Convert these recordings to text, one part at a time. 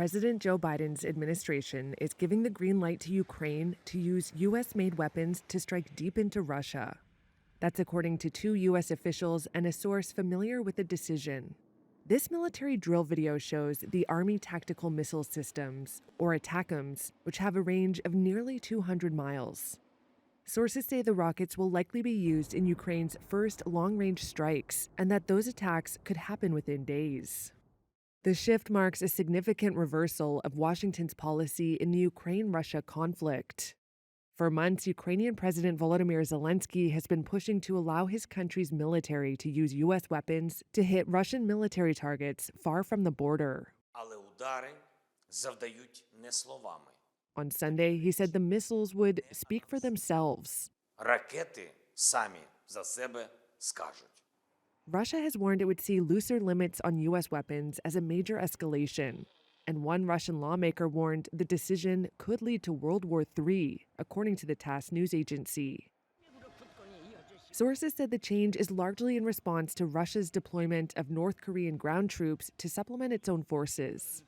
President Joe Biden's administration is giving the green light to Ukraine to use U.S.-made weapons to strike deep into Russia. That's according to two U.S. officials and a source familiar with the decision. This military drill video shows the Army Tactical Missile Systems, or ATACMS, which have a range of nearly 200 miles. Sources say the rockets will likely be used in Ukraine's first long-range strikes, and that those attacks could happen within days. The shift marks a significant reversal of Washington's policy in the Ukraine-Russia conflict. For months, Ukrainian President Volodymyr Zelensky has been pushing to allow his country's military to use U.S. weapons to hit Russian military targets far from the border. Але удари завдають не словами. On Sunday, he said the missiles would speak for themselves. Ракети самі за себе скажуть. Russia has warned it would see looser limits on U.S. weapons as a major escalation. And one Russian lawmaker warned the decision could lead to World War III, according to the TASS news agency. Sources said the change is largely in response to Russia's deployment of North Korean ground troops to supplement its own forces.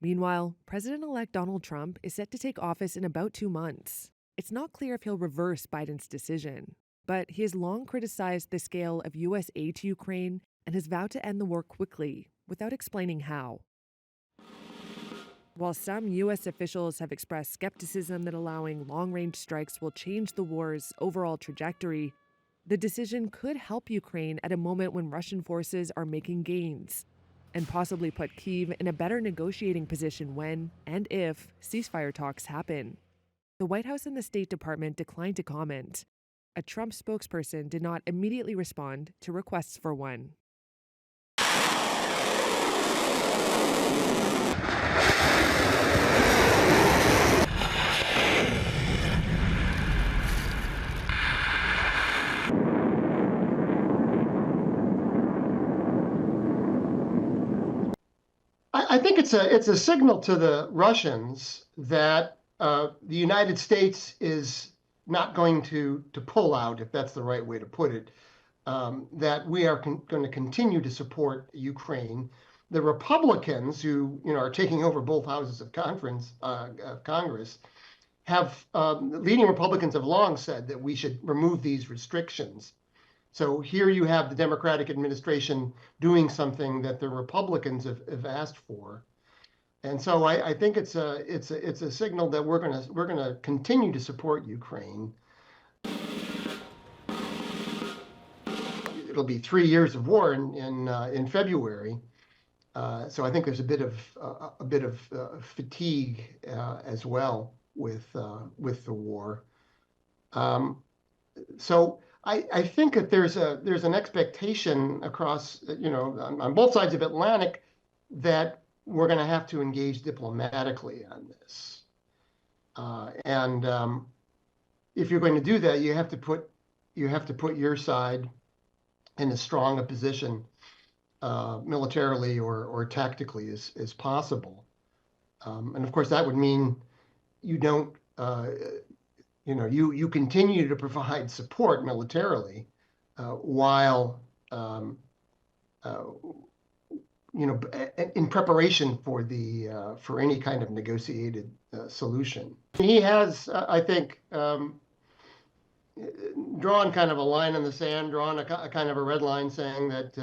Meanwhile, President-elect Donald Trump is set to take office in about 2 months. It's not clear if he'll reverse Biden's decision, but he has long criticized the scale of U.S. aid to Ukraine and has vowed to end the war quickly, without explaining how. While some U.S. officials have expressed skepticism that allowing long-range strikes will change the war's overall trajectory, the decision could help Ukraine at a moment when Russian forces are making gains, and possibly put Kyiv in a better negotiating position when, and if, ceasefire talks happen. The White House and the State Department declined to comment. A Trump spokesperson did not immediately respond to requests for one. I think it's a signal to the Russians that the United States is not going to pull out, if that's the right way to put it, that we are going to continue to support Ukraine. The Republicans, who are taking over both houses of Congress, have leading Republicans have long said that we should remove these restrictions. So here you have the Democratic administration doing something that the Republicans have asked for, and so I think it's a signal that we're gonna continue to support Ukraine. It'll be 3 years of war in February, so I think there's a bit of fatigue as well with the war. So I think that there's an expectation across, on both sides of Atlantic, that we're going to have to engage diplomatically on this. And if you're going to do that, you have to put your side in as strong a position militarily or tactically as possible. And of course, that would mean you don't. You continue to provide support militarily while, in preparation for any kind of negotiated solution. He has, I think, drawn kind of a line in the sand, drawn a kind of a red line, saying that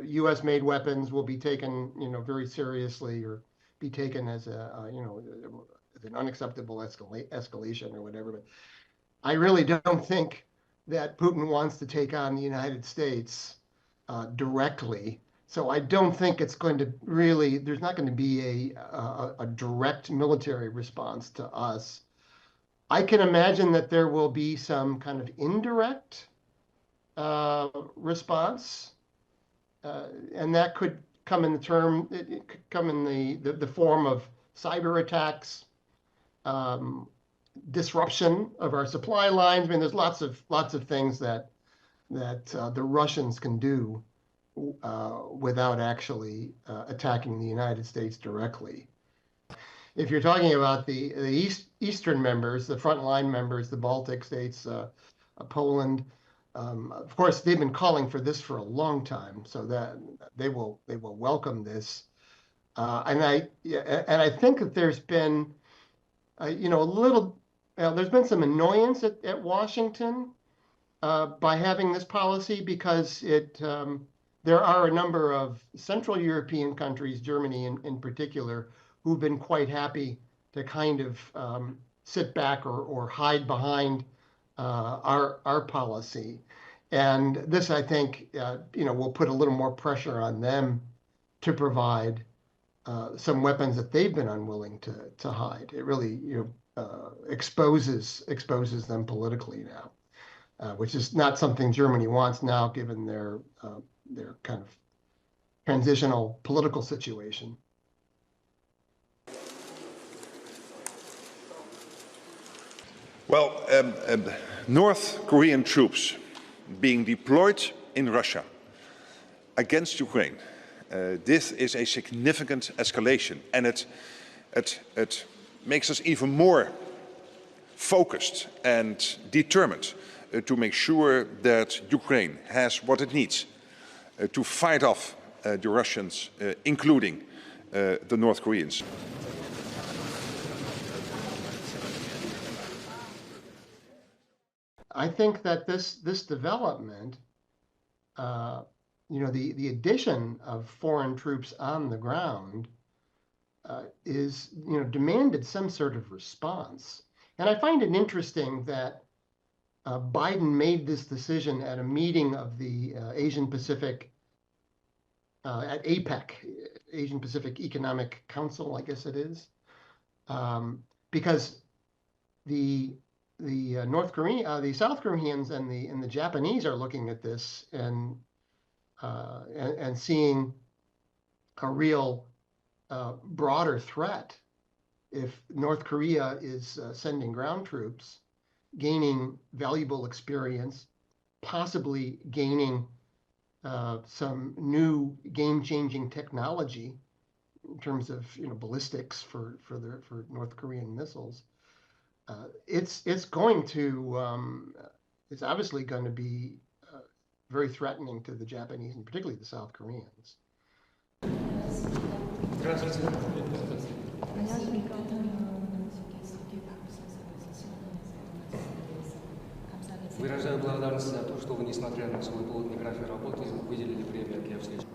U.S.-made weapons will be taken, very seriously, or be taken as an unacceptable escalation or whatever. But I really don't think that Putin wants to take on the United States directly. So I don't think it's going to really, there's not going to be a direct military response to us. I can imagine that there will be some kind of indirect response, and that could come in the form of cyber attacks, disruption of our supply lines. I mean, there's lots of things that the Russians can do without actually attacking the United States directly. If you're talking about the eastern members, the frontline members, the Baltic states, Poland, of course, they've been calling for this for a long time, so that they will welcome this. And I think that there's been, there's been some annoyance at Washington by having this policy because there are a number of Central European countries, Germany in particular, who've been quite happy to kind of sit back or hide behind our policy. And this, I think, will put a little more pressure on them to provide some weapons that they've been unwilling to hide. It really exposes them politically now, which is not something Germany wants now, given their kind of transitional political situation. Well, North Korean troops being deployed in Russia against Ukraine. This is a significant escalation, and it makes us even more focused and determined to make sure that Ukraine has what it needs to fight off the Russians, including the North Koreans. I think that this development, the addition of foreign troops on the ground is, demanded some sort of response. And I find it interesting that Biden made this decision at a meeting of the Asian Pacific, at APEC, Asian Pacific Economic Council, I guess it is, because the South Koreans and the Japanese are looking at this and seeing a real broader threat if North Korea is sending ground troops, gaining valuable experience, possibly gaining some new game-changing technology in terms of ballistics for North Korean missiles. It's obviously going to be very threatening to the Japanese and particularly the South Koreans. Выражаю благодарность за то, что вы, несмотря на свой плотный график работы, выделили время для встречи.